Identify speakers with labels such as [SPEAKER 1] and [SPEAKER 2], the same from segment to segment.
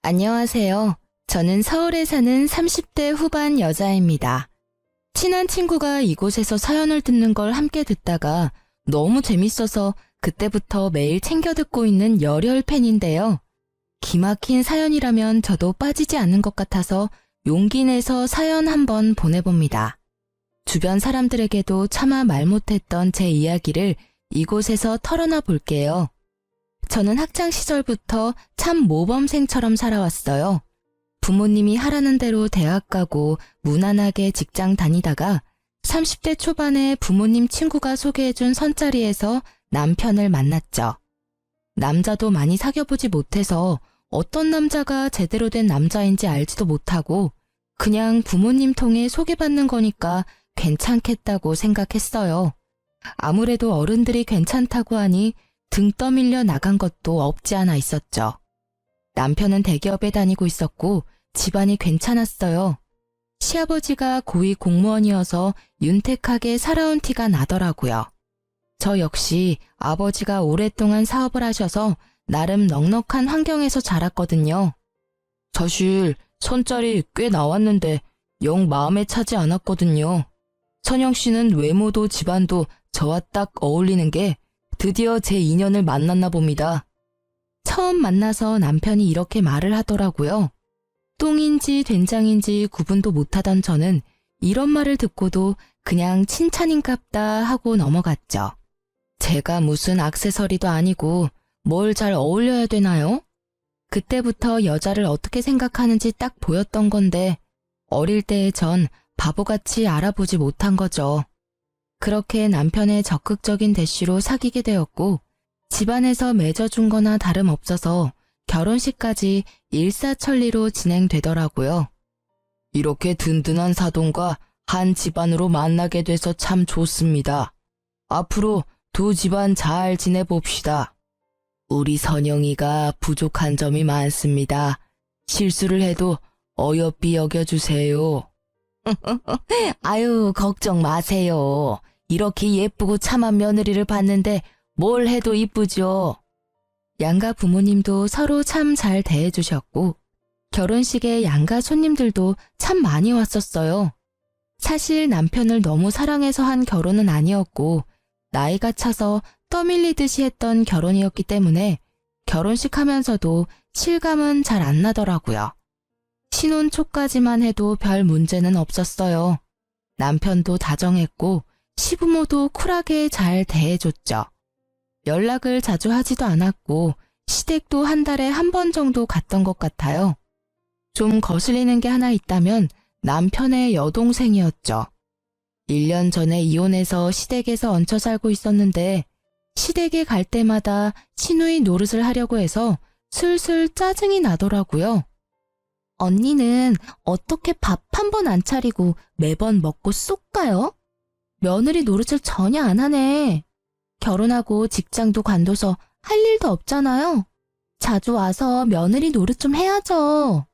[SPEAKER 1] 안녕하세요. 저는 서울에 사는 30대 후반 여자입니다. 친한 친구가 이곳에서 사연을 듣는 걸 함께 듣다가 너무 재밌어서 그때부터 매일 챙겨 듣고 있는 열혈 팬인데요. 기막힌 사연이라면 저도 빠지지 않는 것 같아서 용기 내서 사연 한번 보내봅니다. 주변 사람들에게도 차마 말 못했던 제 이야기를 이곳에서 털어놔 볼게요. 저는 학창 시절부터 참 모범생처럼 살아왔어요. 부모님이 하라는 대로 대학 가고 무난하게 직장 다니다가 30대 초반에 부모님 친구가 소개해준 선자리에서 남편을 만났죠. 남자도 많이 사귀어보지 못해서 어떤 남자가 제대로 된 남자인지 알지도 못하고 그냥 부모님 통해 소개받는 거니까 괜찮겠다고 생각했어요. 아무래도 어른들이 괜찮다고 하니 등 떠밀려 나간 것도 없지 않아 있었죠. 남편은 대기업에 다니고 있었고 집안이 괜찮았어요. 시아버지가 고위 공무원이어서 윤택하게 살아온 티가 나더라고요. 저 역시 아버지가 오랫동안 사업을 하셔서 나름 넉넉한 환경에서 자랐거든요. 사실 선짜리 꽤 나왔는데 영 마음에 차지 않았거든요. 선영 씨는 외모도 집안도 저와 딱 어울리는 게 드디어 제 인연을 만났나 봅니다. 처음 만나서 남편이 이렇게 말을 하더라고요. 똥인지 된장인지 구분도 못하던 저는 이런 말을 듣고도 그냥 칭찬인갑다 하고 넘어갔죠. 제가 무슨 액세서리도 아니고 뭘 잘 어울려야 되나요? 그때부터 여자를 어떻게 생각하는지 딱 보였던 건데 어릴 때의 전 바보같이 알아보지 못한 거죠. 그렇게 남편의 적극적인 대시로 사귀게 되었고 집안에서 맺어준 거나 다름없어서 결혼식까지 일사천리로 진행되더라고요. 이렇게 든든한 사돈과 한 집안으로 만나게 돼서 참 좋습니다. 앞으로 두 집안 잘 지내봅시다. 우리 선영이가 부족한 점이 많습니다. 실수를 해도 어여삐 여겨주세요. 아유, 걱정 마세요. 이렇게 예쁘고 참한 며느리를 봤는데 뭘 해도 이쁘죠. 양가 부모님도 서로 참 잘 대해주셨고 결혼식에 양가 손님들도 참 많이 왔었어요. 사실 남편을 너무 사랑해서 한 결혼은 아니었고 나이가 차서 떠밀리듯이 했던 결혼이었기 때문에 결혼식 하면서도 실감은 잘 안 나더라고요. 신혼 초까지만 해도 별 문제는 없었어요. 남편도 다정했고 시부모도 쿨하게 잘 대해줬죠. 연락을 자주 하지도 않았고 시댁도 한 달에 한 번 정도 갔던 것 같아요. 좀 거슬리는 게 하나 있다면 남편의 여동생이었죠. 1년 전에 이혼해서 시댁에서 얹혀 살고 있었는데 시댁에 갈 때마다 시누이 노릇을 하려고 해서 슬슬 짜증이 나더라고요. 언니는 어떻게 밥 한 번 안 차리고 매번 먹고 쏙 가요? 며느리 노릇을 전혀 안 하네. 결혼하고 직장도 관둬서 할 일도 없잖아요. 자주 와서 며느리 노릇 좀 해야죠.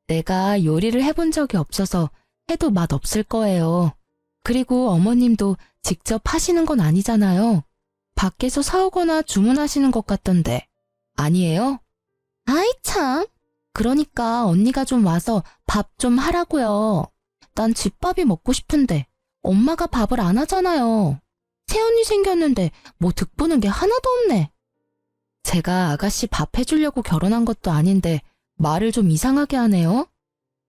[SPEAKER 1] 내가 요리를 해본 적이 없어서 해도 맛없을 거예요. 그리고 어머님도 직접 하시는 건 아니잖아요. 밖에서 사오거나 주문하시는 것 같던데. 아니에요? 아이 참. 그러니까 언니가 좀 와서 밥 좀 하라고요. 난 집밥이 먹고 싶은데 엄마가 밥을 안 하잖아요. 새언니 생겼는데 뭐 득보는 게 하나도 없네. 제가 아가씨 밥 해주려고 결혼한 것도 아닌데 말을 좀 이상하게 하네요.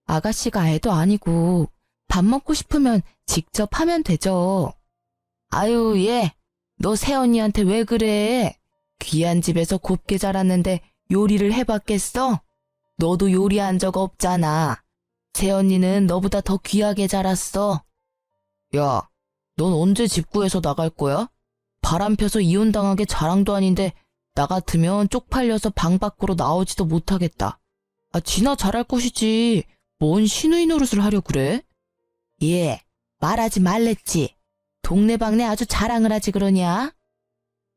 [SPEAKER 1] 아가씨가 애도 아니고 밥 먹고 싶으면 직접 하면 되죠. 아유 얘, 너 새언니한테 왜 그래? 귀한 집에서 곱게 자랐는데 요리를 해봤겠어? 너도 요리한 적 없잖아. 새언니는 너보다 더 귀하게 자랐어. 야, 넌 언제 집 구해서 나갈 거야? 바람 펴서 이혼당한 게 자랑도 아닌데 나 같으면 쪽팔려서 방 밖으로 나오지도 못하겠다. 지나 잘할 것이지. 뭔 시누이 노릇을 하려 그래? 예, 말하지 말랬지. 동네방네 아주 자랑을 하지 그러냐?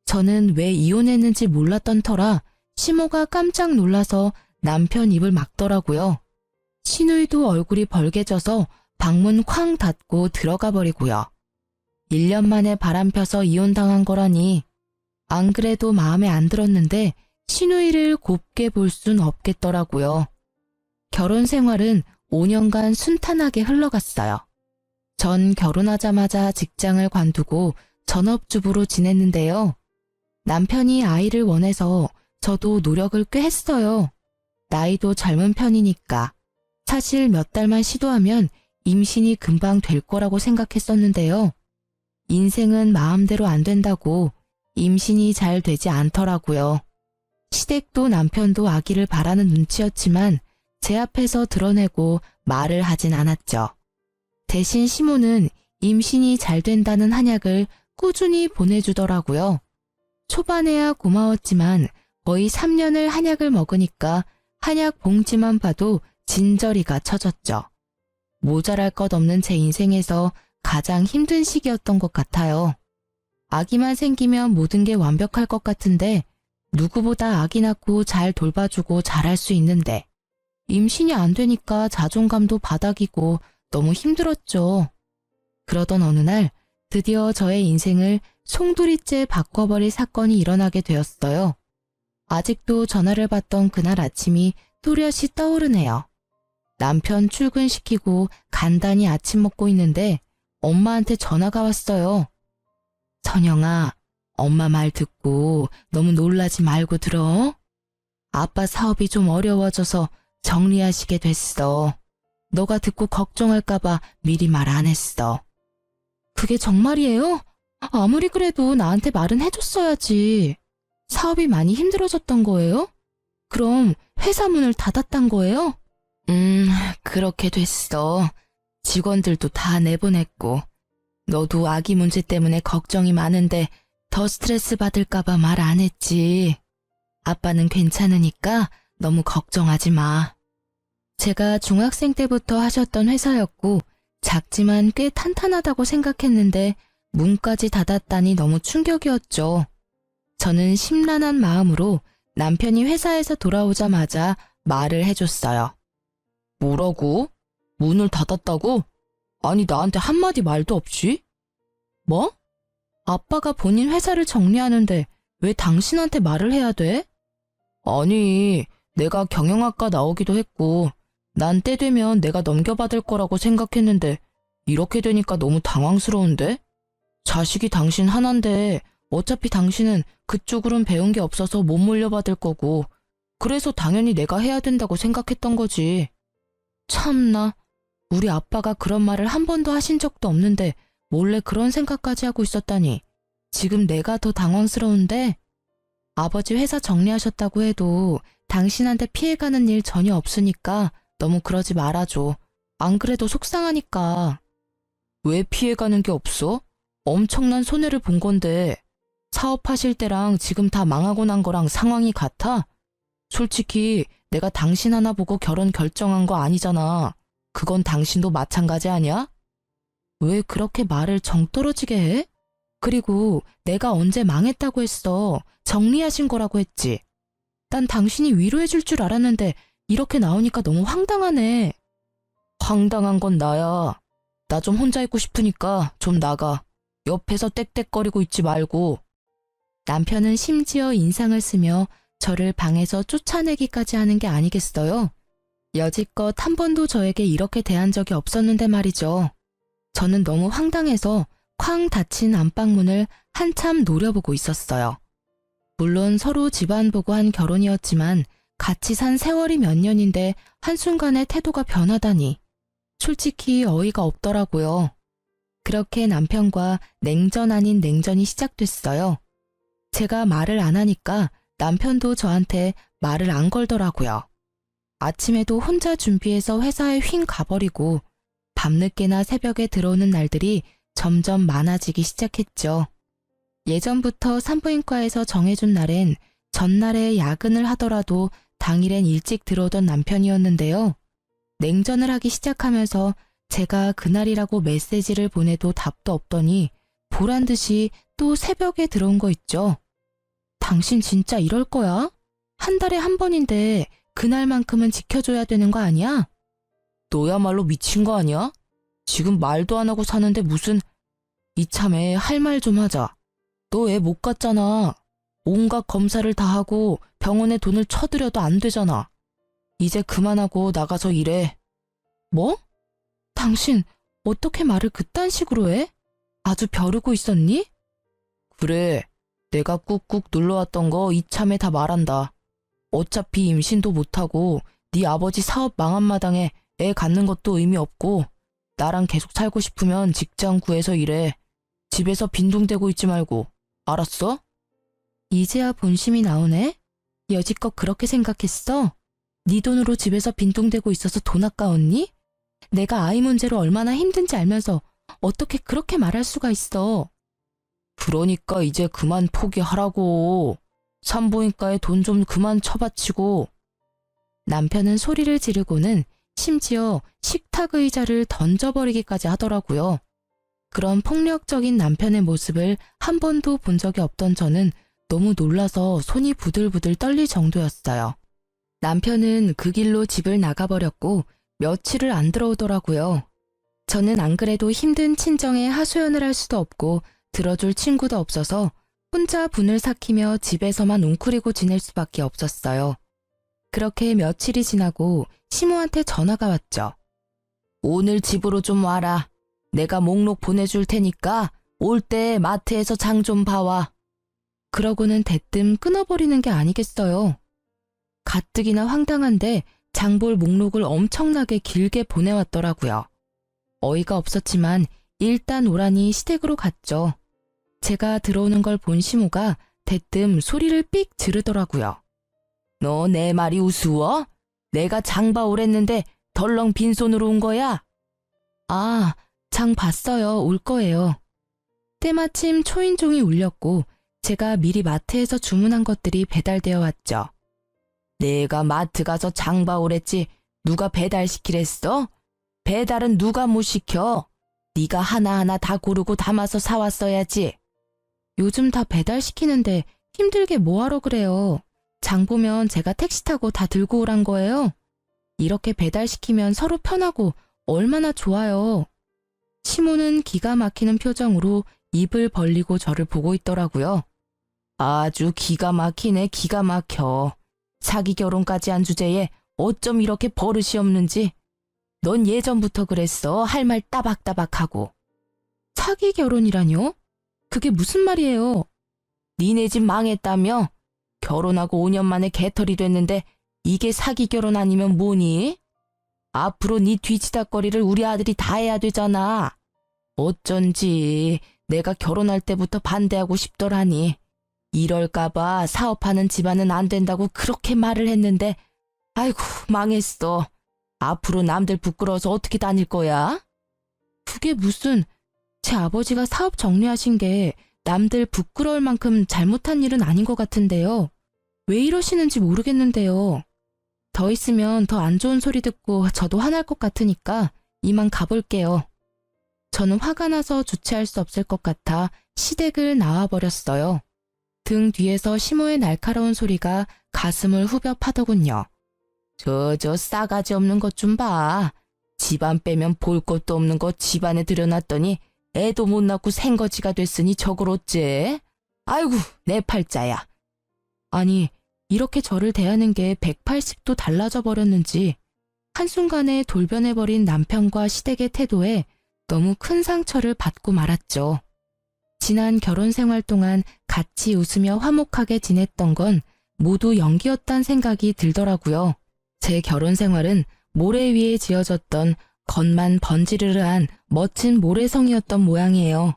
[SPEAKER 1] 저는 왜 이혼했는지 몰랐던 터라 시모가 깜짝 놀라서 남편 입을 막더라고요. 시누이도 얼굴이 벌개져서 방문 쾅 닫고 들어가 버리고요. 1년 만에 바람 펴서 이혼당한 거라니. 안 그래도 마음에 안 들었는데 시누이를 곱게 볼 순 없겠더라고요. 결혼 생활은 5년간 순탄하게 흘러갔어요. 전 결혼하자마자 직장을 관두고 전업주부로 지냈는데요. 남편이 아이를 원해서 저도 노력을 꽤 했어요. 나이도 젊은 편이니까. 사실 몇 달만 시도하면 임신이 금방 될 거라고 생각했었는데요. 인생은 마음대로 안 된다고 임신이 잘 되지 않더라고요. 시댁도 남편도 아기를 바라는 눈치였지만 제 앞에서 드러내고 말을 하진 않았죠. 대신 시모는 임신이 잘 된다는 한약을 꾸준히 보내주더라고요. 초반에야 고마웠지만 거의 3년을 한약을 먹으니까 한약 봉지만 봐도 진저리가 쳐졌죠. 모자랄 것 없는 제 인생에서 가장 힘든 시기였던 것 같아요. 아기만 생기면 모든 게 완벽할 것 같은데 누구보다 아기 낳고 잘 돌봐주고 잘할 수 있는데 임신이 안 되니까 자존감도 바닥이고 너무 힘들었죠. 그러던 어느 날 드디어 저의 인생을 송두리째 바꿔버릴 사건이 일어나게 되었어요. 아직도 전화를 받던 그날 아침이 또렷이 떠오르네요. 남편 출근시키고 간단히 아침 먹고 있는데 엄마한테 전화가 왔어요. 선영아, 엄마 말 듣고 너무 놀라지 말고 들어. 아빠 사업이 좀 어려워져서 정리하시게 됐어. 너가 듣고 걱정할까봐 미리 말 안 했어. 그게 정말이에요? 아무리 그래도 나한테 말은 해줬어야지. 사업이 많이 힘들어졌던 거예요? 그럼 회사 문을 닫았단 거예요? 그렇게 됐어. 직원들도 다 내보냈고. 너도 아기 문제 때문에 걱정이 많은데 더 스트레스 받을까봐 말 안 했지. 아빠는 괜찮으니까 너무 걱정하지 마. 제가 중학생 때부터 하셨던 회사였고 작지만 꽤 탄탄하다고 생각했는데 문까지 닫았다니 너무 충격이었죠. 저는 심란한 마음으로 남편이 회사에서 돌아오자마자 말을 해줬어요. 뭐라고? 문을 닫았다고? 아니 나한테 한마디 말도 없이? 뭐? 아빠가 본인 회사를 정리하는데 왜 당신한테 말을 해야 돼? 아니 내가 경영학과 나오기도 했고 난 때 되면 내가 넘겨받을 거라고 생각했는데 이렇게 되니까 너무 당황스러운데? 자식이 당신 하나인데 어차피 당신은 그쪽으론 배운 게 없어서 못 물려받을 거고 그래서 당연히 내가 해야 된다고 생각했던 거지. 참나, 우리 아빠가 그런 말을 한 번도 하신 적도 없는데 몰래 그런 생각까지 하고 있었다니 지금 내가 더 당황스러운데 아버지 회사 정리하셨다고 해도 당신한테 피해가는 일 전혀 없으니까 너무 그러지 말아줘. 안 그래도 속상하니까. 왜 피해가는 게 없어? 엄청난 손해를 본 건데 사업하실 때랑 지금 다 망하고 난 거랑 상황이 같아? 솔직히 내가 당신 하나 보고 결혼 결정한 거 아니잖아. 그건 당신도 마찬가지 아니야? 왜 그렇게 말을 정 떨어지게 해? 그리고 내가 언제 망했다고 했어. 정리하신 거라고 했지. 난 당신이 위로해 줄 줄 알았는데 이렇게 나오니까 너무 황당하네. 황당한 건 나야. 나 좀 혼자 있고 싶으니까 좀 나가. 옆에서 떽떽거리고 있지 말고. 남편은 심지어 인상을 쓰며 저를 방에서 쫓아내기까지 하는 게 아니겠어요? 여지껏 한 번도 저에게 이렇게 대한 적이 없었는데 말이죠. 저는 너무 황당해서 쾅 닫힌 안방문을 한참 노려보고 있었어요. 물론 서로 집안 보고 한 결혼이었지만 같이 산 세월이 몇 년인데 한순간에 태도가 변하다니. 솔직히 어이가 없더라고요. 그렇게 남편과 냉전 아닌 냉전이 시작됐어요. 제가 말을 안 하니까 남편도 저한테 말을 안 걸더라고요. 아침에도 혼자 준비해서 회사에 휭 가버리고 밤늦게나 새벽에 들어오는 날들이 점점 많아지기 시작했죠. 예전부터 산부인과에서 정해준 날엔 전날에 야근을 하더라도 당일엔 일찍 들어오던 남편이었는데요. 냉전을 하기 시작하면서 제가 그날이라고 메시지를 보내도 답도 없더니 보란 듯이 또 새벽에 들어온 거 있죠. 당신 진짜 이럴 거야? 한 달에 한 번인데 그날만큼은 지켜줘야 되는 거 아니야? 너야말로 미친 거 아니야? 지금 말도 안 하고 사는데 무슨 이참에 할 말 좀 하자. 너 애 못 갔잖아. 온갖 검사를 다 하고 병원에 돈을 쳐들여도 안 되잖아. 이제 그만하고 나가서 일해. 뭐? 당신 어떻게 말을 그딴 식으로 해? 아주 벼르고 있었니? 그래, 내가 꾹꾹 눌러왔던 거 이참에 다 말한다. 어차피 임신도 못하고 네 아버지 사업 망한 마당에 애 갖는 것도 의미 없고 나랑 계속 살고 싶으면 직장 구해서 일해. 집에서 빈둥대고 있지 말고. 알았어? 이제야 본심이 나오네? 여지껏 그렇게 생각했어? 네 돈으로 집에서 빈둥대고 있어서 돈 아까웠니? 내가 아이 문제로 얼마나 힘든지 알면서 어떻게 그렇게 말할 수가 있어? 그러니까 이제 그만 포기하라고. 산부인과에 돈 좀 그만 쳐바치고. 남편은 소리를 지르고는 심지어 식탁 의자를 던져버리기까지 하더라고요. 그런 폭력적인 남편의 모습을 한 번도 본 적이 없던 저는 너무 놀라서 손이 부들부들 떨릴 정도였어요. 남편은 그 길로 집을 나가버렸고 며칠을 안 들어오더라고요. 저는 안 그래도 힘든 친정에 하소연을 할 수도 없고 들어줄 친구도 없어서 혼자 분을 삭히며 집에서만 웅크리고 지낼 수밖에 없었어요. 그렇게 며칠이 지나고 시모한테 전화가 왔죠. 오늘 집으로 좀 와라. 내가 목록 보내줄 테니까 올 때 마트에서 장 좀 봐와. 그러고는 대뜸 끊어버리는 게 아니겠어요. 가뜩이나 황당한데 장볼 목록을 엄청나게 길게 보내왔더라고요. 어이가 없었지만 일단 오라니 시댁으로 갔죠. 제가 들어오는 걸 본 시모가 대뜸 소리를 삑 지르더라고요. 너 내 말이 우스워? 내가 장 봐 오랬는데 덜렁 빈손으로 온 거야? 아, 장 봤어요. 올 거예요. 때마침 초인종이 울렸고 제가 미리 마트에서 주문한 것들이 배달되어 왔죠. 내가 마트 가서 장 봐 오랬지 누가 배달시키랬어? 배달은 누가 못 시켜? 네가 하나하나 다 고르고 담아서 사왔어야지. 요즘 다 배달시키는데 힘들게 뭐하러 그래요. 장 보면 제가 택시 타고 다 들고 오란 거예요. 이렇게 배달시키면 서로 편하고 얼마나 좋아요. 시모는 기가 막히는 표정으로 입을 벌리고 저를 보고 있더라고요. 아주 기가 막히네, 기가 막혀. 사기 결혼까지 한 주제에 어쩜 이렇게 버릇이 없는지. 넌 예전부터 그랬어. 할 말 따박따박하고. 사기 결혼이라뇨? 그게 무슨 말이에요? 니네 집 망했다며? 결혼하고 5년 만에 개털이 됐는데 이게 사기 결혼 아니면 뭐니? 앞으로 네 뒤치다거리를 우리 아들이 다 해야 되잖아. 어쩐지 내가 결혼할 때부터 반대하고 싶더라니. 이럴까봐 사업하는 집안은 안 된다고 그렇게 말을 했는데 아이고 망했어. 앞으로 남들 부끄러워서 어떻게 다닐 거야? 그게 무슨, 제 아버지가 사업 정리하신 게 남들 부끄러울 만큼 잘못한 일은 아닌 것 같은데요. 왜 이러시는지 모르겠는데요. 더 있으면 더 안 좋은 소리 듣고 저도 화날 것 같으니까 이만 가볼게요. 저는 화가 나서 주체할 수 없을 것 같아 시댁을 나와버렸어요. 등 뒤에서 시모의 날카로운 소리가 가슴을 후벼 파더군요. 저 싸가지 없는 것 좀 봐. 집안 빼면 볼 것도 없는 거 집안에 들여놨더니 애도 못 낳고 생거지가 됐으니 저걸 어째? 아이고 내 팔자야. 아니 이렇게 저를 대하는 게 180도 달라져 버렸는지 한순간에 돌변해버린 남편과 시댁의 태도에 너무 큰 상처를 받고 말았죠. 지난 결혼 생활 동안 같이 웃으며 화목하게 지냈던 건 모두 연기였단 생각이 들더라고요. 제 결혼 생활은 모래 위에 지어졌던 겉만 번지르르한 멋진 모래성이었던 모양이에요.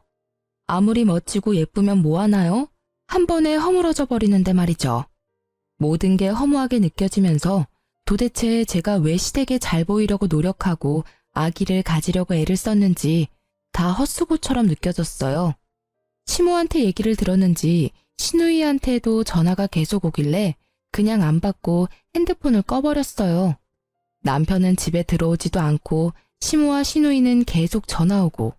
[SPEAKER 1] 아무리 멋지고 예쁘면 뭐하나요? 한 번에 허물어져 버리는데 말이죠. 모든 게 허무하게 느껴지면서 도대체 제가 왜 시댁에 잘 보이려고 노력하고 아기를 가지려고 애를 썼는지 다 헛수고처럼 느껴졌어요. 시모한테 얘기를 들었는지 시누이한테도 전화가 계속 오길래 그냥 안 받고 핸드폰을 꺼버렸어요. 남편은 집에 들어오지도 않고 시모와 시누이는 계속 전화 오고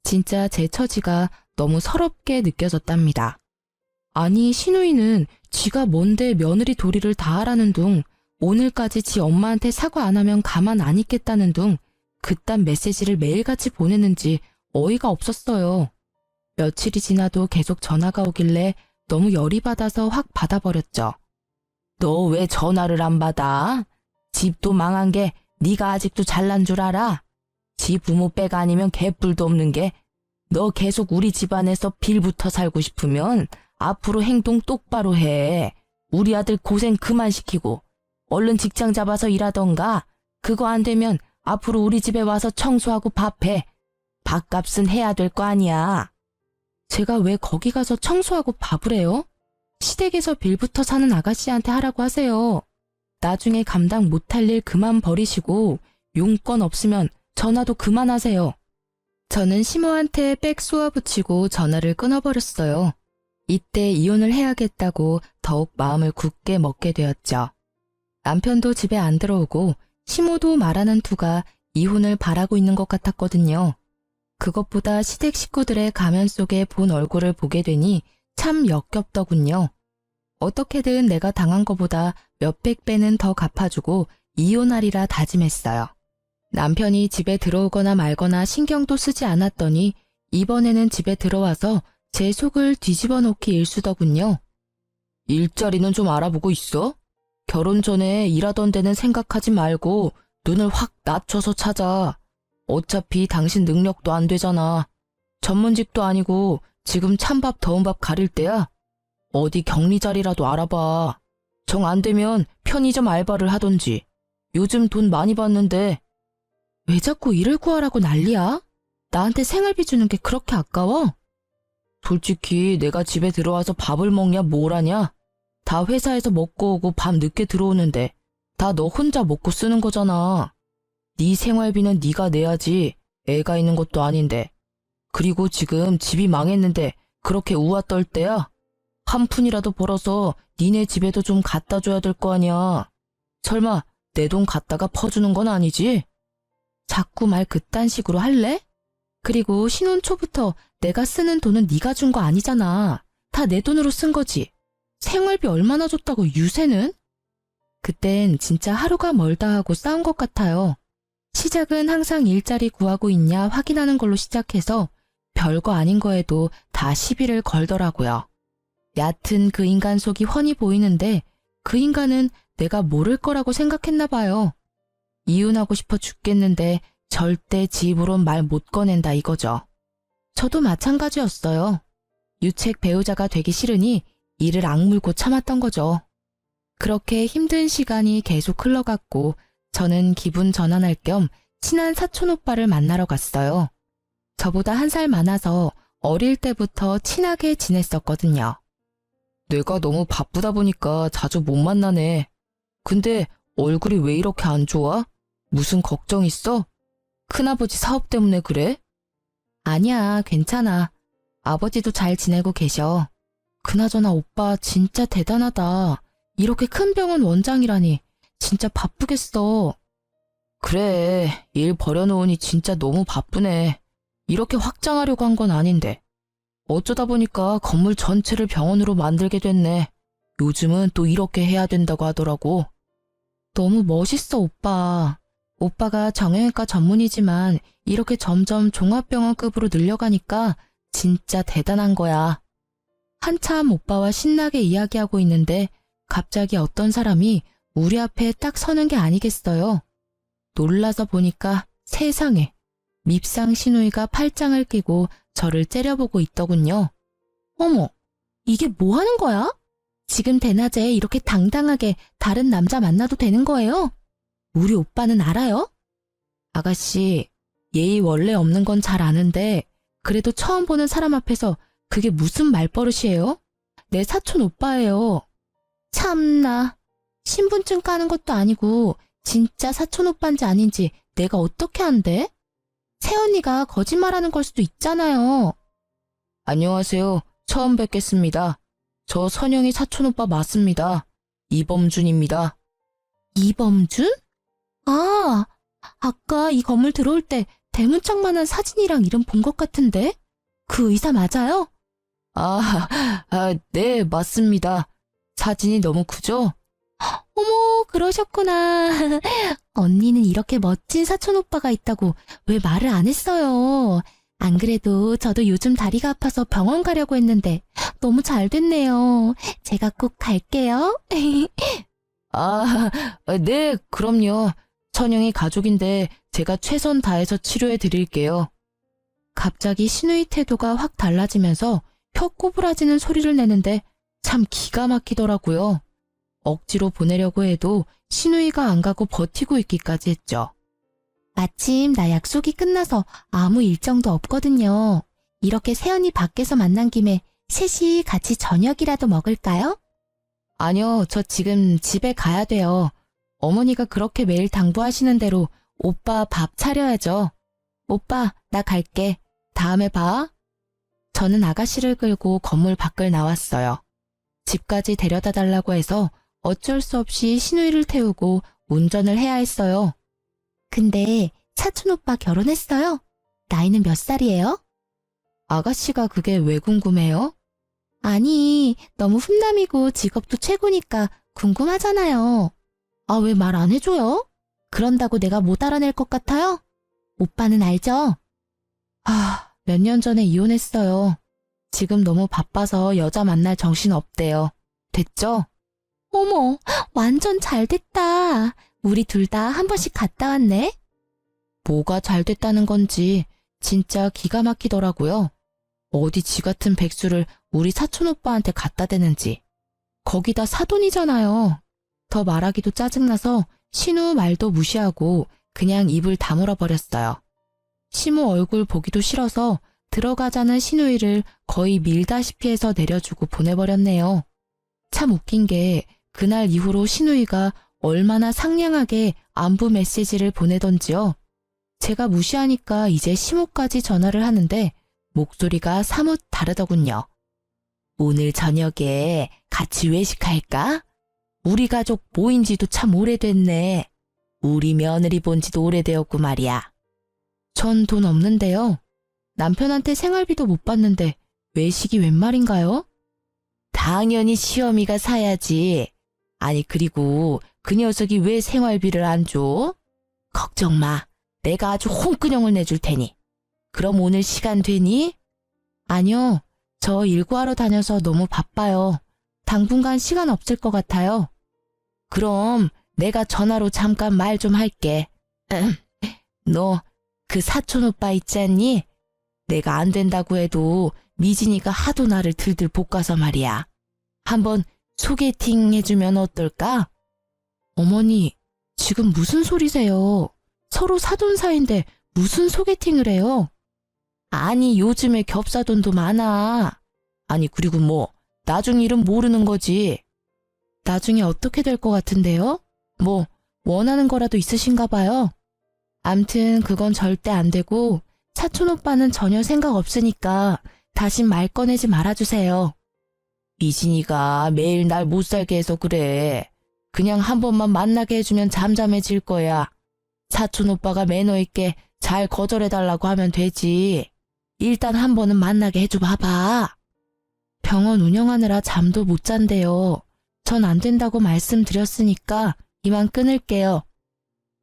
[SPEAKER 1] 진짜 제 처지가 너무 서럽게 느껴졌답니다. 아니 시누이는 지가 뭔데 며느리 도리를 다 하라는 둥 오늘까지 지 엄마한테 사과 안 하면 가만 안 있겠다는 둥 그딴 메시지를 매일같이 보내는지 어이가 없었어요. 며칠이 지나도 계속 전화가 오길래 너무 열이 받아서 확 받아버렸죠. 너 왜 전화를 안 받아? 집도 망한 게 네가 아직도 잘난 줄 알아? 지 부모 백 아니면 개뿔도 없는 게 너 계속 우리 집안에서 빌붙어 살고 싶으면 앞으로 행동 똑바로 해. 우리 아들 고생 그만 시키고 얼른 직장 잡아서 일하던가. 그거 안 되면 앞으로 우리 집에 와서 청소하고 밥해. 밥값은 해야 될 거 아니야. 제가 왜 거기 가서 청소하고 밥을 해요? 시댁에서 빌붙어 사는 아가씨한테 하라고 하세요. 나중에 감당 못할 일 그만 버리시고 용건 없으면 전화도 그만하세요. 저는 시모한테 빽 쏘아붙이고 전화를 끊어버렸어요. 이때 이혼을 해야겠다고 더욱 마음을 굳게 먹게 되었죠. 남편도 집에 안 들어오고 시모도 말하는 투가 이혼을 바라고 있는 것 같았거든요. 그것보다 시댁 식구들의 가면 속에 본 얼굴을 보게 되니 참 역겹더군요. 어떻게든 내가 당한 것보다 몇백 배는 더 갚아주고 이혼하리라 다짐했어요. 남편이 집에 들어오거나 말거나 신경도 쓰지 않았더니 이번에는 집에 들어와서 제 속을 뒤집어 놓기 일쑤더군요. 일자리는 좀 알아보고 있어? 결혼 전에 일하던 데는 생각하지 말고 눈을 확 낮춰서 찾아. 어차피 당신 능력도 안 되잖아. 전문직도 아니고 지금 찬밥 더운 밥 가릴 때야. 어디 격리 자리라도 알아봐. 정 안 되면 편의점 알바를 하던지. 요즘 돈 많이 받는데. 왜 자꾸 일을 구하라고 난리야? 나한테 생활비 주는 게 그렇게 아까워? 솔직히 내가 집에 들어와서 밥을 먹냐 뭘 하냐? 다 회사에서 먹고 오고 밤 늦게 들어오는데 다 너 혼자 먹고 쓰는 거잖아. 네 생활비는 네가 내야지. 애가 있는 것도 아닌데. 그리고 지금 집이 망했는데 그렇게 우아 떨 때야? 한 푼이라도 벌어서 니네 집에도 좀 갖다 줘야 될 거 아니야. 설마 내 돈 갖다가 퍼주는 건 아니지? 자꾸 말 그딴 식으로 할래? 그리고 신혼 초부터 내가 쓰는 돈은 네가 준 거 아니잖아. 다 내 돈으로 쓴 거지. 생활비 얼마나 줬다고 유세는? 그땐 진짜 하루가 멀다 하고 싸운 것 같아요. 시작은 항상 일자리 구하고 있냐 확인하는 걸로 시작해서 별거 아닌 거에도 다 시비를 걸더라고요. 얕은 그 인간 속이 훤히 보이는데 그 인간은 내가 모를 거라고 생각했나 봐요. 이혼하고 싶어 죽겠는데 절대 지 입으론 말 못 꺼낸다 이거죠. 저도 마찬가지였어요. 유책 배우자가 되기 싫으니 이를 악물고 참았던 거죠. 그렇게 힘든 시간이 계속 흘러갔고 저는 기분 전환할 겸 친한 사촌 오빠를 만나러 갔어요. 저보다 한 살 많아서 어릴 때부터 친하게 지냈었거든요. 내가 너무 바쁘다 보니까 자주 못 만나네. 근데 얼굴이 왜 이렇게 안 좋아? 무슨 걱정 있어? 큰아버지 사업 때문에 그래? 아니야, 괜찮아. 아버지도 잘 지내고 계셔. 그나저나 오빠 진짜 대단하다. 이렇게 큰 병원 원장이라니 진짜 바쁘겠어. 그래, 일 버려놓으니 진짜 너무 바쁘네. 이렇게 확장하려고 한 건 아닌데. 어쩌다 보니까 건물 전체를 병원으로 만들게 됐네. 요즘은 또 이렇게 해야 된다고 하더라고. 너무 멋있어, 오빠. 오빠가 정형외과 전문이지만 이렇게 점점 종합병원급으로 늘려가니까 진짜 대단한 거야. 한참 오빠와 신나게 이야기하고 있는데 갑자기 어떤 사람이 우리 앞에 딱 서는 게 아니겠어요. 놀라서 보니까 세상에 밉상 시누이가 팔짱을 끼고 저를 째려보고 있더군요. 어머, 이게 뭐 하는 거야? 지금 대낮에 이렇게 당당하게 다른 남자 만나도 되는 거예요? 우리 오빠는 알아요? 아가씨, 예의 원래 없는 건 잘 아는데 그래도 처음 보는 사람 앞에서 그게 무슨 말버릇이에요? 내 사촌 오빠예요. 참나, 신분증 까는 것도 아니고 진짜 사촌 오빠인지 아닌지 내가 어떻게 안대? 새언니가 거짓말하는 걸 수도 있잖아요. 안녕하세요. 처음 뵙겠습니다. 저 선영이 사촌 오빠 맞습니다. 이범준입니다. 이범준? 아, 아까 이 건물 들어올 때 대문짝만한 사진이랑 이름 본 것 같은데? 그 의사 맞아요? 네, 맞습니다. 사진이 너무 크죠? 어머, 그러셨구나. 언니는 이렇게 멋진 사촌 오빠가 있다고 왜 말을 안 했어요?
[SPEAKER 2] 안 그래도 저도 요즘 다리가 아파서 병원 가려고 했는데 너무 잘 됐네요. 제가 꼭 갈게요.
[SPEAKER 1] 아, 네, 그럼요. 천영이 가족인데 제가 최선 다해서 치료해 드릴게요. 갑자기 신우이 태도가 확 달라지면서 혀 꼬부라지는 소리를 내는데 참 기가 막히더라고요. 억지로 보내려고 해도 신우이가 안 가고 버티고 있기까지 했죠.
[SPEAKER 2] 마침 나 약속이 끝나서 아무 일정도 없거든요. 이렇게 세연이 밖에서 만난 김에 셋이 같이 저녁이라도 먹을까요?
[SPEAKER 1] 아니요, 저 지금 집에 가야 돼요. 어머니가 그렇게 매일 당부하시는 대로 오빠 밥 차려야죠. 오빠, 나 갈게. 다음에 봐. 저는 아가씨를 끌고 건물 밖을 나왔어요. 집까지 데려다 달라고 해서 어쩔 수 없이 신우이를 태우고 운전을 해야 했어요.
[SPEAKER 2] 근데 사촌 오빠 결혼했어요? 나이는 몇 살이에요?
[SPEAKER 1] 아가씨가 그게 왜 궁금해요?
[SPEAKER 2] 아니, 너무 훈남이고 직업도 최고니까 궁금하잖아요. 아, 왜 말 안 해줘요? 그런다고 내가 못 알아낼 것 같아요? 오빠는 알죠?
[SPEAKER 1] 몇 년 전에 이혼했어요. 지금 너무 바빠서 여자 만날 정신 없대요. 됐죠?
[SPEAKER 2] 어머, 완전 잘 됐다. 우리 둘 다 한 번씩 갔다 왔네.
[SPEAKER 1] 뭐가 잘 됐다는 건지 진짜 기가 막히더라고요. 어디 지 같은 백수를 우리 사촌 오빠한테 갖다 대는지. 거기다 사돈이잖아요. 더 말하기도 짜증나서 신우 말도 무시하고 그냥 입을 다물어 버렸어요. 시모 얼굴 보기도 싫어서 들어가자는 신우이를 거의 밀다시피 해서 내려주고 보내버렸네요. 참 웃긴 게 그날 이후로 신우이가 얼마나 상냥하게 안부 메시지를 보내던지요. 제가 무시하니까 이제 시모까지 전화를 하는데 목소리가 사뭇 다르더군요. 오늘 저녁에 같이 외식할까? 우리 가족 모인 지도 참 오래됐네. 우리 며느리 본 지도 오래되었고 말이야. 전 돈 없는데요. 남편한테 생활비도 못 받는데 외식이 웬 말인가요? 당연히 시어미가 사야지. 아니 그리고 그 녀석이 왜 생활비를 안 줘? 걱정 마. 내가 아주 홍근형을 내줄 테니. 그럼 오늘 시간 되니? 아니요. 저 일구하러 다녀서 너무 바빠요. 당분간 시간 없을 것 같아요. 그럼 내가 전화로 잠깐 말 좀 할게. 너 그 사촌 오빠 있잖니? 내가 안 된다고 해도 미진이가 하도 나를 들들 볶아서 말이야. 한번 소개팅 해주면 어떨까? 어머니, 지금 무슨 소리세요? 서로 사돈 사이인데 무슨 소개팅을 해요? 아니, 요즘에 겹사돈도 많아. 아니, 그리고 뭐, 나중 일은 모르는 거지. 나중에 어떻게 될 것 같은데요? 뭐, 원하는 거라도 있으신가 봐요. 암튼 그건 절대 안 되고, 사촌 오빠는 전혀 생각 없으니까 다신 말 꺼내지 말아주세요. 미진이가 매일 날 못 살게 해서 그래. 그냥 한 번만 만나게 해주면 잠잠해질 거야. 사촌 오빠가 매너 있게 잘 거절해달라고 하면 되지. 일단 한 번은 만나게 해줘 봐봐. 병원 운영하느라 잠도 못 잔대요. 전 안 된다고 말씀드렸으니까 이만 끊을게요.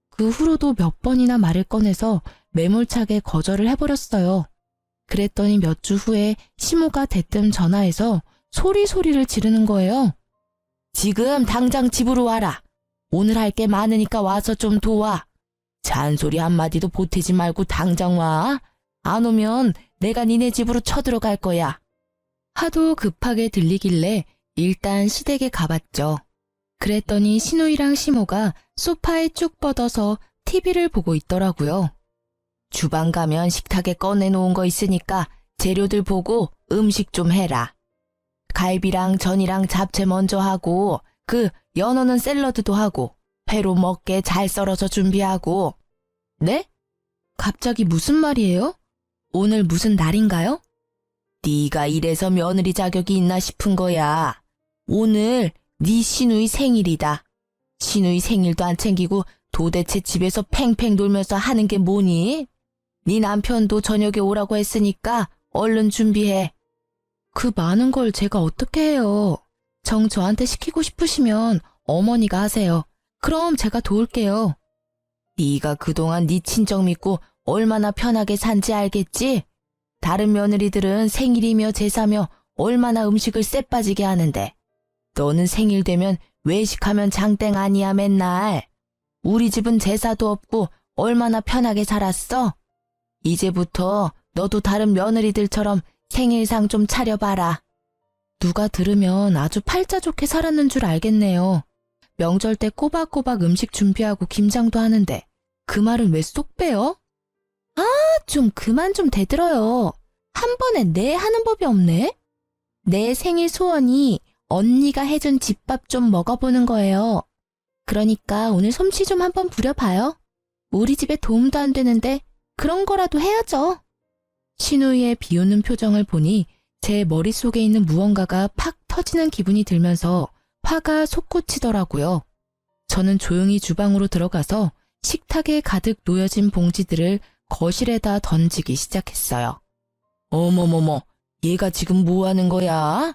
[SPEAKER 1] 그 후로도 몇 번이나 말을 꺼내서 매몰차게 거절을 해버렸어요. 그랬더니 몇 주 후에 시모가 대뜸 전화해서 소리를 지르는 거예요. 지금 당장 집으로 와라. 오늘 할 게 많으니까 와서 좀 도와. 잔소리 한마디도 보태지 말고 당장 와. 안 오면 내가 니네 집으로 쳐들어갈 거야. 하도 급하게 들리길래 일단 시댁에 가봤죠. 그랬더니 신우이랑 시모가 소파에 쭉 뻗어서 TV를 보고 있더라고요. 주방 가면 식탁에 꺼내놓은 거 있으니까 재료들 보고 음식 좀 해라. 갈비랑 전이랑 잡채 먼저 하고 그 연어는 샐러드도 하고 회로 먹게 잘 썰어서 준비하고. 네? 갑자기 무슨 말이에요? 오늘 무슨 날인가요? 네가 이래서 며느리 자격이 있나 싶은 거야. 오늘 네 시누이 생일이다. 시누이 생일도 안 챙기고 도대체 집에서 팽팽 돌면서 하는 게 뭐니? 네 남편도 저녁에 오라고 했으니까 얼른 준비해. 그 많은 걸 제가 어떻게 해요? 정 저한테 시키고 싶으시면 어머니가 하세요. 그럼 제가 도울게요. 네가 그동안 네 친정 믿고 얼마나 편하게 산지 알겠지? 다른 며느리들은 생일이며 제사며 얼마나 음식을 쎄빠지게 하는데 너는 생일 되면 외식하면 장땡 아니야 맨날. 우리 집은 제사도 없고 얼마나 편하게 살았어? 이제부터 너도 다른 며느리들처럼 생일상 좀 차려봐라. 누가 들으면 아주 팔자 좋게 살았는 줄 알겠네요. 명절 때 꼬박꼬박 음식 준비하고 김장도 하는데 그 말은 왜 쏙 빼요? 아, 좀 그만 좀 대들어요. 한 번에 네 하는 법이 없네. 내 생일 소원이 언니가 해준 집밥 좀 먹어보는 거예요. 그러니까 오늘 솜씨 좀 한번 부려봐요. 우리 집에 도움도 안 되는데 그런 거라도 해야죠. 신우이의 비웃는 표정을 보니 제 머릿속에 있는 무언가가 팍 터지는 기분이 들면서 화가 솟구치더라고요. 저는 조용히 주방으로 들어가서 식탁에 가득 놓여진 봉지들을 거실에다 던지기 시작했어요. 어머머머, 얘가 지금 뭐 하는 거야?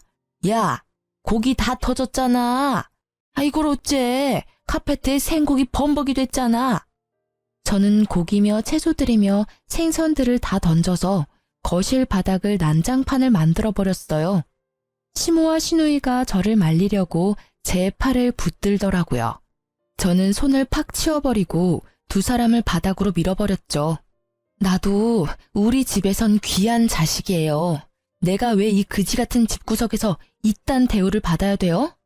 [SPEAKER 1] 야, 고기 다 터졌잖아. 아이고 어째 카페트에 생고기 범벅이 됐잖아. 저는 고기며 채소들이며 생선들을 다 던져서 거실 바닥을 난장판을 만들어버렸어요. 시모와 시누이가 저를 말리려고 제 팔을 붙들더라고요. 저는 손을 팍 치워버리고 두 사람을 바닥으로 밀어버렸죠. 나도 우리 집에선 귀한 자식이에요. 내가 왜 이 그지 같은 집구석에서 이딴 대우를 받아야 돼요?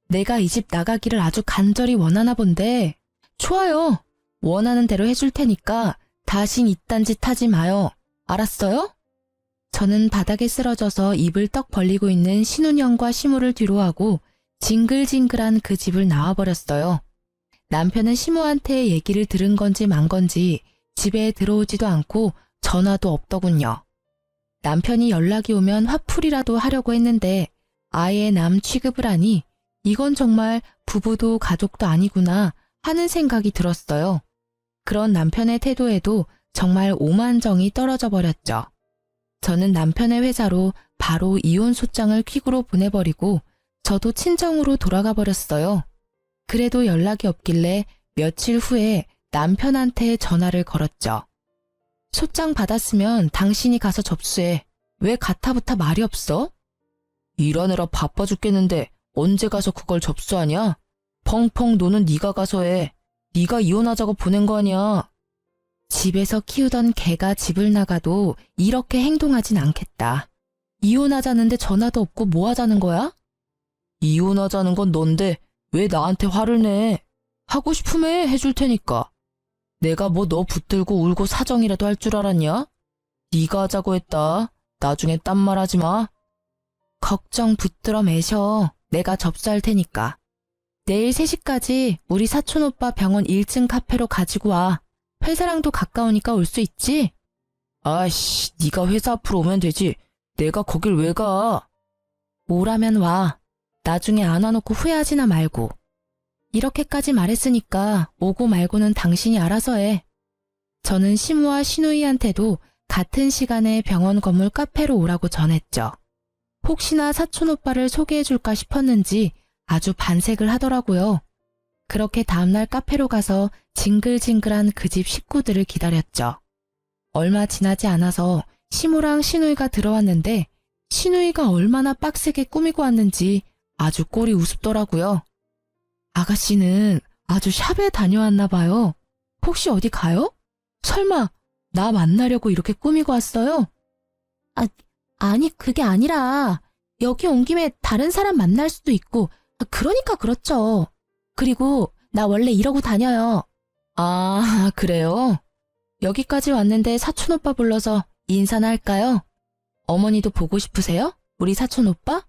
[SPEAKER 1] 내가 이 집 나가기를 아주 간절히 원하나 본데. 좋아요. 원하는 대로 해줄 테니까 다신 이딴 짓 하지 마요. 알았어요? 저는 바닥에 쓰러져서 입을 떡 벌리고 있는 신운영과 시모를 뒤로하고 징글징글한 그 집을 나와버렸어요. 남편은 시모한테 얘기를 들은 건지 만 건지 집에 들어오지도 않고 전화도 없더군요. 남편이 연락이 오면 화풀이라도 하려고 했는데 아예 남 취급을 하니 이건 정말 부부도 가족도 아니구나 하는 생각이 들었어요. 그런 남편의 태도에도 정말 오만정이 떨어져 버렸죠. 저는 남편의 회사로 바로 이혼 소장을 퀵으로 보내버리고 저도 친정으로 돌아가 버렸어요. 그래도 연락이 없길래 며칠 후에 남편한테 전화를 걸었죠. 소장 받았으면 당신이 가서 접수해. 왜 가타부타 말이 없어? 일하느라 바빠 죽겠는데 언제 가서 그걸 접수하냐? 펑펑 노는 네가 가서 해. 네가 이혼하자고 보낸 거 아니야. 집에서 키우던 개가 집을 나가도 이렇게 행동하진 않겠다. 이혼하자는데 전화도 없고 뭐 하자는 거야? 이혼하자는 건 넌데 왜 나한테 화를 내? 하고 싶으면 해줄 테니까. 내가 뭐 너 붙들고 울고 사정이라도 할 줄 알았냐? 네가 하자고 했다. 나중에 딴 말 하지 마. 걱정 붙들어 매셔. 내가 접수할 테니까. 내일 3시까지 우리 사촌오빠 병원 1층 카페로 가지고 와. 회사랑도 가까우니까 올 수 있지? 아이씨, 네가 회사 앞으로 오면 되지. 내가 거길 왜 가? 오라면 와. 나중에 안 와놓고 후회하지나 말고. 이렇게까지 말했으니까 오고 말고는 당신이 알아서 해. 저는 시무와 시누이한테도 같은 시간에 병원 건물 카페로 오라고 전했죠. 혹시나 사촌오빠를 소개해줄까 싶었는지 아주 반색을 하더라고요. 그렇게 다음날 카페로 가서 징글징글한 그 집 식구들을 기다렸죠. 얼마 지나지 않아서 시무랑 시누이가 들어왔는데 시누이가 얼마나 빡세게 꾸미고 왔는지 아주 꼴이 우습더라고요. 아가씨는 아주 샵에 다녀왔나 봐요. 혹시 어디 가요? 설마 나 만나려고 이렇게 꾸미고 왔어요? 아니 그게 아니라 여기 온 김에 다른 사람 만날 수도 있고 그러니까 그렇죠. 그리고 나 원래 이러고 다녀요. 아, 그래요? 여기까지 왔는데 사촌오빠 불러서 인사나 할까요? 어머니도 보고 싶으세요? 우리 사촌오빠?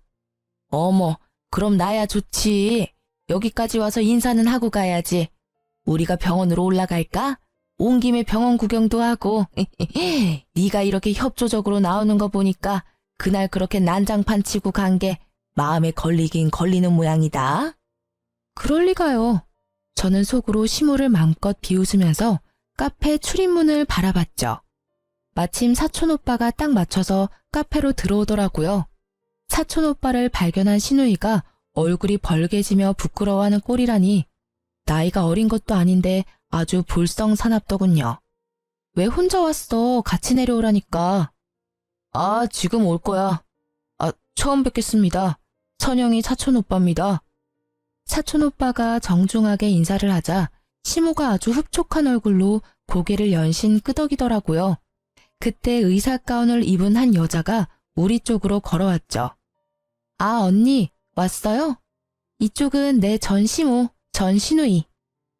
[SPEAKER 1] 어머, 그럼 나야 좋지. 여기까지 와서 인사는 하고 가야지. 우리가 병원으로 올라갈까? 온 김에 병원 구경도 하고. 네가 이렇게 협조적으로 나오는 거 보니까 그날 그렇게 난장판 치고 간 게 마음에 걸리긴 걸리는 모양이다. 그럴 리가요. 저는 속으로 시무를 마음껏 비웃으면서 카페 출입문을 바라봤죠. 마침 사촌오빠가 딱 맞춰서 카페로 들어오더라고요. 사촌오빠를 발견한 시누이가 얼굴이 벌개지며 부끄러워하는 꼴이라니 나이가 어린 것도 아닌데 아주 볼썽사납더군요. 왜 혼자 왔어? 같이 내려오라니까. 아, 지금 올 거야. 아, 처음 뵙겠습니다. 선영이 사촌 오빠입니다.
[SPEAKER 2] 사촌 오빠가 정중하게 인사를 하자 시모가 아주 흡족한 얼굴로 고개를 연신 끄덕이더라고요. 그때 의사 가운을 입은 한 여자가 우리 쪽으로 걸어왔죠. 아, 언니, 왔어요? 이쪽은 내 전시모, 전신우이.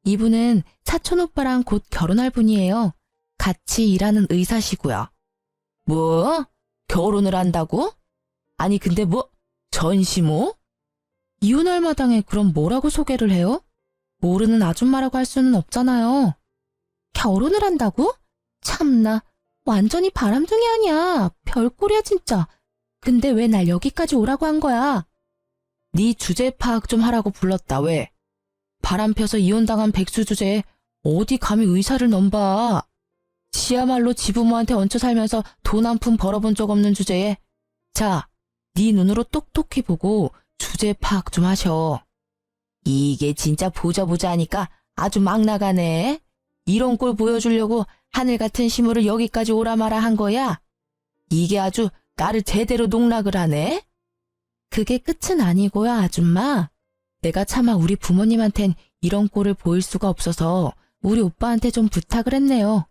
[SPEAKER 2] 이분은 사촌 오빠랑 곧 결혼할 분이에요. 같이 일하는 의사시고요.
[SPEAKER 1] 뭐? 결혼을 한다고? 아니, 근데 전시모?
[SPEAKER 2] 이혼할 마당에 그럼 뭐라고 소개를 해요? 모르는 아줌마라고 할 수는 없잖아요. 결혼을 한다고? 참나, 완전히 바람둥이 아니야. 별꼴이야 진짜. 근데 왜 날 여기까지 오라고 한 거야?
[SPEAKER 1] 네 주제 파악 좀 하라고 불렀다, 왜? 바람 펴서 이혼당한 백수 주제에 어디 감히 의사를 넘봐. 지야말로 지부모한테 얹혀 살면서 돈 한 푼 벌어본 적 없는 주제에. 자, 네 눈으로 똑똑히 보고 주제 파악 좀 하셔. 이게 진짜 보자 하니까 아주 막 나가네. 이런 꼴 보여주려고 하늘 같은 시무를 여기까지 오라 마라 한 거야? 이게 아주 나를 제대로 농락을 하네?
[SPEAKER 2] 그게 끝은 아니고요, 아줌마. 내가 차마 우리 부모님한텐 이런 꼴을 보일 수가 없어서 우리 오빠한테 좀 부탁을 했네요.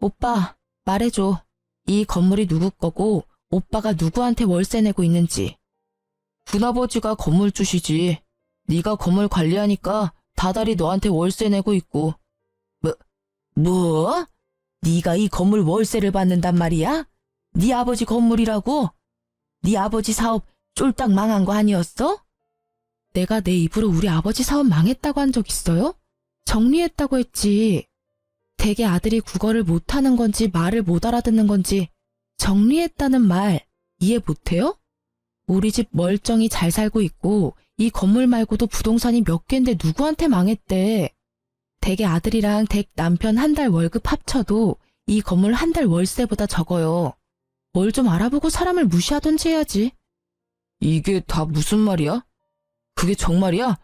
[SPEAKER 2] 오빠, 말해줘. 이 건물이 누구 거고 오빠가 누구한테 월세 내고 있는지.
[SPEAKER 1] 군아버지가 건물주시지. 네가 건물 관리하니까 다달이 너한테 월세 내고 있고. 뭐? 네가 이 건물 월세를 받는단 말이야? 네 아버지 건물이라고? 네 아버지 사업 쫄딱 망한 거 아니었어?
[SPEAKER 2] 내가 내 입으로 우리 아버지 사업 망했다고 한 적 있어요? 정리했다고 했지. 대개 아들이 국어를 못하는 건지 말을 못 알아듣는 건지 정리했다는 말 이해 못해요? 우리 집 멀쩡히 잘 살고 있고 이 건물 말고도 부동산이 몇 개인데 누구한테 망했대. 대개 아들이랑 댁 남편 한 달 월급 합쳐도 이 건물 한 달 월세보다 적어요. 뭘 좀 알아보고 사람을 무시하던지 해야지.
[SPEAKER 1] 이게 다 무슨 말이야? 그게 정말이야?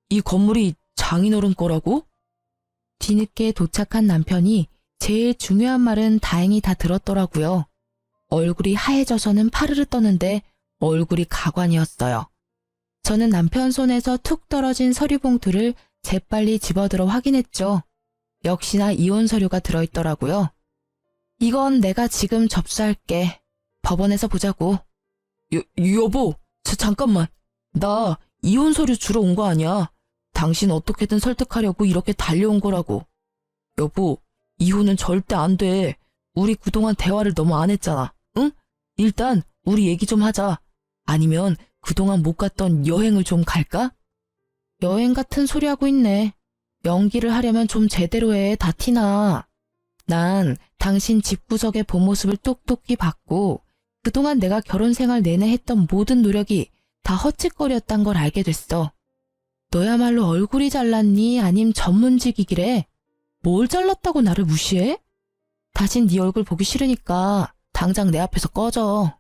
[SPEAKER 1] 이 건물이 장인어른 거라고?
[SPEAKER 2] 뒤늦게 도착한 남편이 제일 중요한 말은 다행히 다 들었더라고요. 얼굴이 하얘져서는 파르르 떠는데 얼굴이 가관이었어요. 저는 남편 손에서 툭 떨어진 서류 봉투를 재빨리 집어들어 확인했죠. 역시나 이혼 서류가 들어있더라고요. 이건 내가 지금 접수할게. 법원에서 보자고.
[SPEAKER 1] 여보, 잠깐만. 나 이혼 서류 주러 온 거 아니야. 당신 어떻게든 설득하려고 이렇게 달려온 거라고. 여보, 이혼은 절대 안 돼. 우리 그동안 대화를 너무 안 했잖아. 응? 일단 우리 얘기 좀 하자. 아니면 그동안 못 갔던 여행을 좀 갈까?
[SPEAKER 2] 여행 같은 소리 하고 있네. 연기를 하려면 좀 제대로 해. 다 티나. 난 당신 집구석의 본 모습을 똑똑히 봤고 그동안 내가 결혼 생활 내내 했던 모든 노력이 다 헛짓거리였단 걸 알게 됐어. 너야말로 얼굴이 잘났니? 아님 전문직이기래? 뭘 잘났다고 나를 무시해? 다신 네 얼굴 보기 싫으니까 당장 내 앞에서 꺼져.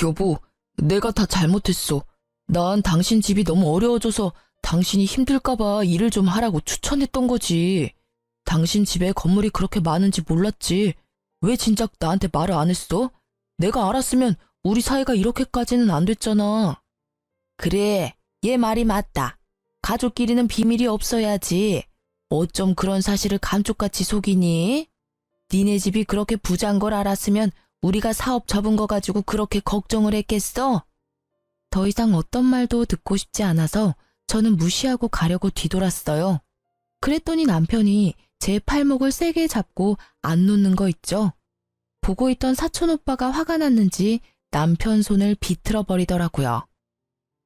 [SPEAKER 1] 여보, 내가 다 잘못했어. 난 당신 집이 너무 어려워져서 당신이 힘들까봐 일을 좀 하라고 추천했던 거지. 당신 집에 건물이 그렇게 많은지 몰랐지. 왜 진작 나한테 말을 안 했어? 내가 알았으면 우리 사이가 이렇게까지는 안 됐잖아. 그래, 얘 말이 맞다. 가족끼리는 비밀이 없어야지. 어쩜 그런 사실을 감쪽같이 속이니? 니네 집이 그렇게 부자인 걸 알았으면 우리가 사업 접은 거 가지고 그렇게 걱정을 했겠어?
[SPEAKER 2] 더 이상 어떤 말도 듣고 싶지 않아서 저는 무시하고 가려고 뒤돌았어요. 그랬더니 남편이 제 팔목을 세게 잡고 안 놓는 거 있죠. 보고 있던 사촌 오빠가 화가 났는지 남편 손을 비틀어 버리더라고요.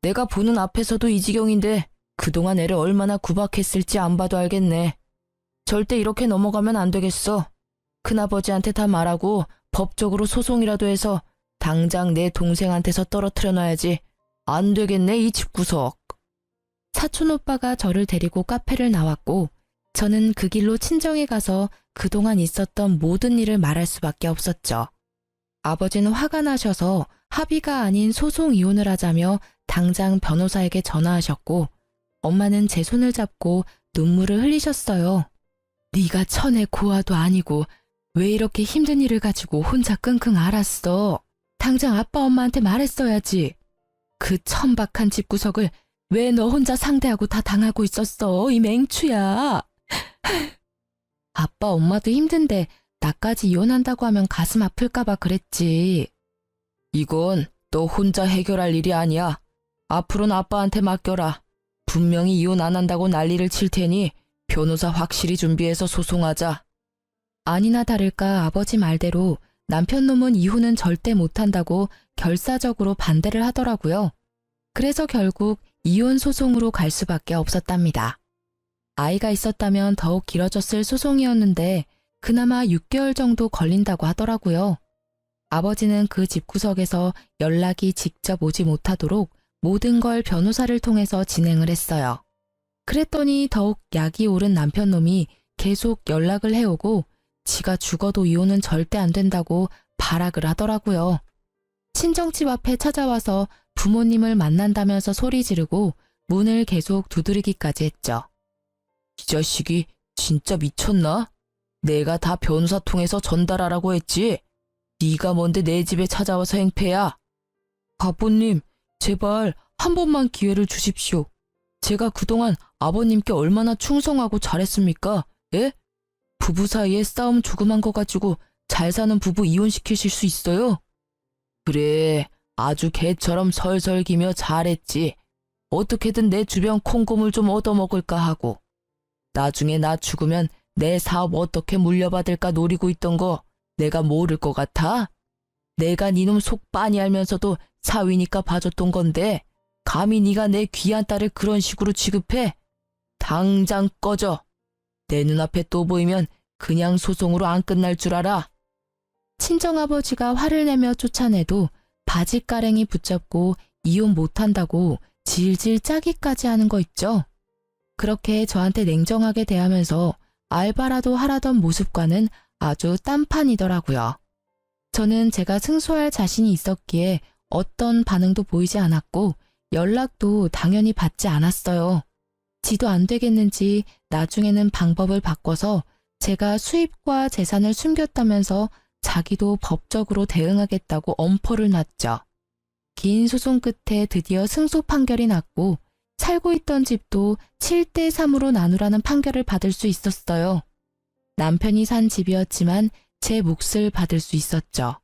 [SPEAKER 1] 내가 보는 앞에서도 이 지경인데 그동안 애를 얼마나 구박했을지 안 봐도 알겠네. 절대 이렇게 넘어가면 안 되겠어. 큰아버지한테 다 말하고 법적으로 소송이라도 해서 당장 내 동생한테서 떨어뜨려 놔야지. 안 되겠네, 이 집구석.
[SPEAKER 2] 사촌 오빠가 저를 데리고 카페를 나왔고 저는 그 길로 친정에 가서 그동안 있었던 모든 일을 말할 수밖에 없었죠. 아버지는 화가 나셔서 합의가 아닌 소송 이혼을 하자며 당장 변호사에게 전화하셨고 엄마는 제 손을 잡고 눈물을 흘리셨어요. 네가 천의 고아도 아니고 왜 이렇게 힘든 일을 가지고 혼자 끙끙 앓았어? 당장 아빠 엄마한테 말했어야지. 그 천박한 집구석을 왜 너 혼자 상대하고 다 당하고 있었어, 이 맹추야. 아빠 엄마도 힘든데 나까지 이혼한다고 하면 가슴 아플까봐 그랬지.
[SPEAKER 1] 이건 너 혼자 해결할 일이 아니야. 앞으로는 아빠한테 맡겨라. 분명히 이혼 안 한다고 난리를 칠 테니 변호사 확실히 준비해서 소송하자.
[SPEAKER 2] 아니나 다를까 아버지 말대로 남편 놈은 이혼은 절대 못한다고 결사적으로 반대를 하더라고요. 그래서 결국 이혼 소송으로 갈 수밖에 없었답니다. 아이가 있었다면 더욱 길어졌을 소송이었는데 그나마 6개월 정도 걸린다고 하더라고요. 아버지는 그 집구석에서 연락이 직접 오지 못하도록 모든 걸 변호사를 통해서 진행을 했어요. 그랬더니 더욱 약이 오른 남편 놈이 계속 연락을 해오고 지가 죽어도 이혼은 절대 안 된다고 발악을 하더라고요. 친정집 앞에 찾아와서 부모님을 만난다면서 소리 지르고 문을 계속 두드리기까지 했죠.
[SPEAKER 1] 이 자식이 진짜 미쳤나? 내가 다 변호사 통해서 전달하라고 했지. 네가 뭔데 내 집에 찾아와서 행패야. 아버님, 제발 한 번만 기회를 주십시오. 제가 그동안 아버님께 얼마나 충성하고 잘했습니까? 예? 부부 사이에 싸움 조그만 거 가지고 잘 사는 부부 이혼시키실 수 있어요? 그래, 아주 개처럼 설설기며 잘했지. 어떻게든 내 주변 콩고물 좀 얻어먹을까 하고. 나중에 나 죽으면 내 사업 어떻게 물려받을까 노리고 있던 거 내가 모를 것 같아? 내가 니놈 속 빤히 알면서도 사위니까 봐줬던 건데 감히 네가 내 귀한 딸을 그런 식으로 취급해? 당장 꺼져. 내 눈앞에 또 보이면 그냥 소송으로 안 끝날 줄 알아.
[SPEAKER 2] 친정아버지가 화를 내며 쫓아내도 바짓가랭이 붙잡고 이혼 못한다고 질질 짜기까지 하는 거 있죠. 그렇게 저한테 냉정하게 대하면서 알바라도 하라던 모습과는 아주 딴판이더라고요. 저는 제가 승소할 자신이 있었기에 어떤 반응도 보이지 않았고 연락도 당연히 받지 않았어요. 지도 안 되겠는지 나중에는 방법을 바꿔서 제가 수입과 재산을 숨겼다면서 자기도 법적으로 대응하겠다고 엄포를 놨죠. 긴 소송 끝에 드디어 승소 판결이 났고 살고 있던 집도 7대 3으로 나누라는 판결을 받을 수 있었어요. 남편이 산 집이었지만 제 몫을 받을 수 있었죠.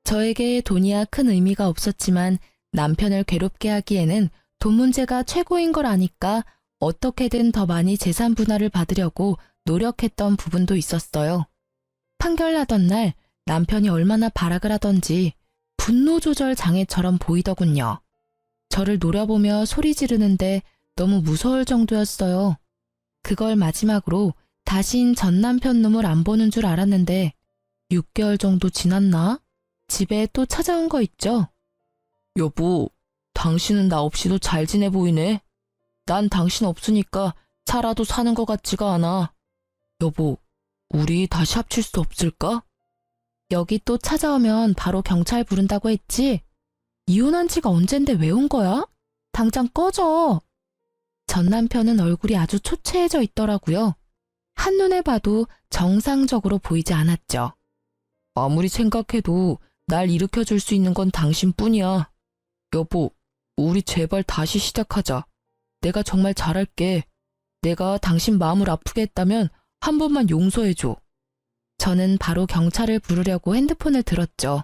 [SPEAKER 2] 저에게 돈이야 큰 의미가 없었지만 남편을 괴롭게 하기에는 돈 문제가 최고인 걸 아니까 어떻게든 더 많이 재산 분할을 받으려고 노력했던 부분도 있었어요. 판결 나던 날 남편이 얼마나 발악을 하던지 분노 조절 장애처럼 보이더군요. 저를 노려보며 소리 지르는데 너무 무서울 정도였어요. 그걸 마지막으로 다신 전 남편 놈을 안 보는 줄 알았는데 6개월 정도 지났나? 집에 또 찾아온 거 있죠?
[SPEAKER 1] 여보, 당신은 나 없이도 잘 지내 보이네. 난 당신 없으니까 살아도 사는 것 같지가 않아. 여보, 우리 다시 합칠 수 없을까?
[SPEAKER 2] 여기 또 찾아오면 바로 경찰 부른다고 했지? 이혼한 지가 언젠데 왜 온 거야? 당장 꺼져. 전 남편은 얼굴이 아주 초췌해져 있더라고요. 한눈에 봐도 정상적으로 보이지 않았죠.
[SPEAKER 1] 아무리 생각해도 날 일으켜줄 수 있는 건 당신뿐이야. 여보, 우리 제발 다시 시작하자. 내가 정말 잘할게. 내가 당신 마음을 아프게 했다면 한 번만 용서해줘. 저는 바로 경찰을 부르려고 핸드폰을 들었죠.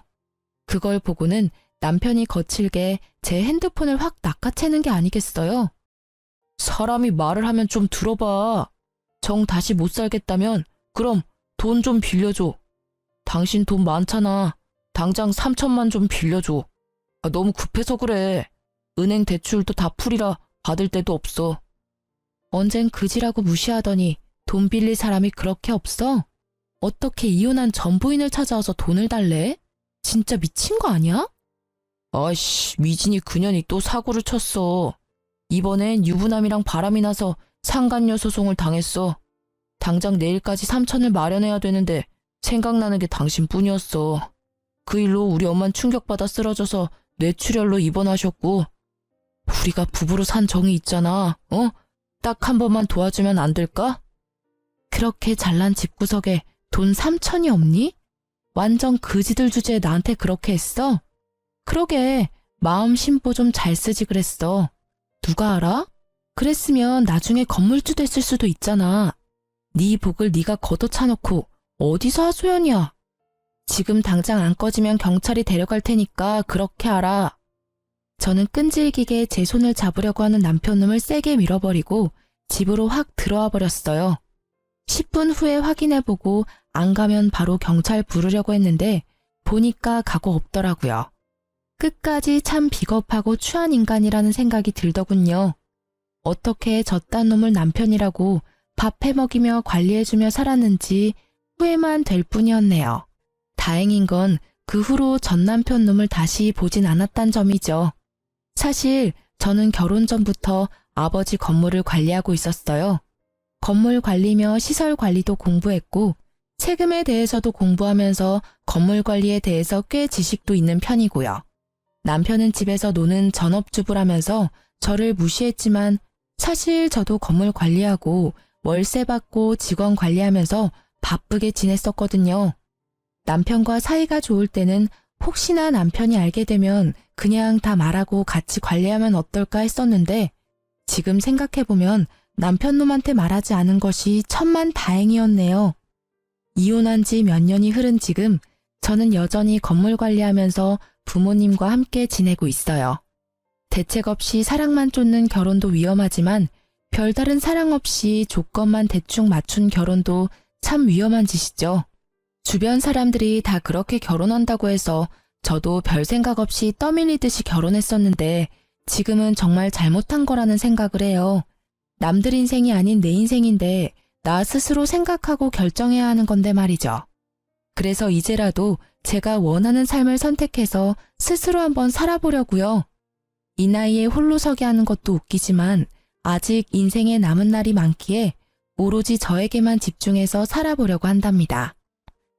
[SPEAKER 1] 그걸 보고는 남편이 거칠게 제 핸드폰을 확 낚아채는 게 아니겠어요? 사람이 말을 하면 좀 들어봐. 정 다시 못 살겠다면 그럼 돈 좀 빌려줘. 당신 돈 많잖아. 당장 3천만 좀 빌려줘. 너무 급해서 그래. 은행 대출도 다 풀이라 받을 데도 없어.
[SPEAKER 2] 언젠 그지라고 무시하더니 돈 빌릴 사람이 그렇게 없어? 어떻게 이혼한 전 부인을 찾아와서 돈을 달래? 진짜 미친 거 아니야?
[SPEAKER 1] 아이씨, 미진이 그년이 또 사고를 쳤어. 이번엔 유부남이랑 바람이 나서 상간녀 소송을 당했어. 당장 내일까지 3천을 마련해야 되는데 생각나는 게 당신뿐이었어. 그 일로 우리 엄만 충격받아 쓰러져서 뇌출혈로 입원하셨고. 우리가 부부로 산 정이 있잖아. 딱 한 번만 도와주면 안 될까?
[SPEAKER 2] 그렇게 잘난 집구석에 돈 3천이 없니? 완전 그지들 주제에 나한테 그렇게 했어? 그러게, 마음 심보 좀 잘 쓰지 그랬어. 누가 알아? 그랬으면 나중에 건물주 됐을 수도 있잖아. 네 복을 네가 걷어차놓고 어디서 하소연이야. 지금 당장 안 꺼지면 경찰이 데려갈 테니까 그렇게 알아. 저는 끈질기게 제 손을 잡으려고 하는 남편놈을 세게 밀어버리고 집으로 확 들어와 버렸어요. 10분 후에 확인해보고 안 가면 바로 경찰 부르려고 했는데 보니까 각오 없더라고요. 끝까지 참 비겁하고 추한 인간이라는 생각이 들더군요. 어떻게 저딴 놈을 남편이라고 밥 해먹이며 관리해주며 살았는지 후회만 될 뿐이었네요. 다행인 건 그 후로 전 남편 놈을 다시 보진 않았단 점이죠. 사실 저는 결혼 전부터 아버지 건물을 관리하고 있었어요. 건물 관리며 시설 관리도 공부했고 세금에 대해서도 공부하면서 건물 관리에 대해서 꽤 지식도 있는 편이고요. 남편은 집에서 노는 전업주부라면서 저를 무시했지만 사실 저도 건물 관리하고 월세 받고 직원 관리하면서 바쁘게 지냈었거든요. 남편과 사이가 좋을 때는 혹시나 남편이 알게 되면 그냥 다 말하고 같이 관리하면 어떨까 했었는데 지금 생각해보면 남편 놈한테 말하지 않은 것이 천만 다행이었네요. 이혼한 지 몇 년이 흐른 지금 저는 여전히 건물 관리하면서 부모님과 함께 지내고 있어요. 대책 없이 사랑만 쫓는 결혼도 위험하지만 별다른 사랑 없이 조건만 대충 맞춘 결혼도 참 위험한 짓이죠. 주변 사람들이 다 그렇게 결혼한다고 해서 저도 별 생각 없이 떠밀리듯이 결혼했었는데 지금은 정말 잘못한 거라는 생각을 해요. 남들 인생이 아닌 내 인생인데 나 스스로 생각하고 결정해야 하는 건데 말이죠. 그래서 이제라도 제가 원하는 삶을 선택해서 스스로 한번 살아보려고요. 이 나이에 홀로 서게 하는 것도 웃기지만 아직 인생에 남은 날이 많기에 오로지 저에게만 집중해서 살아보려고 한답니다.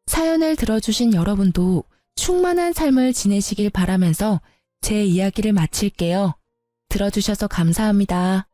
[SPEAKER 2] 사연을 들어주신 여러분도 충만한 삶을 지내시길 바라면서 제 이야기를 마칠게요. 들어주셔서 감사합니다.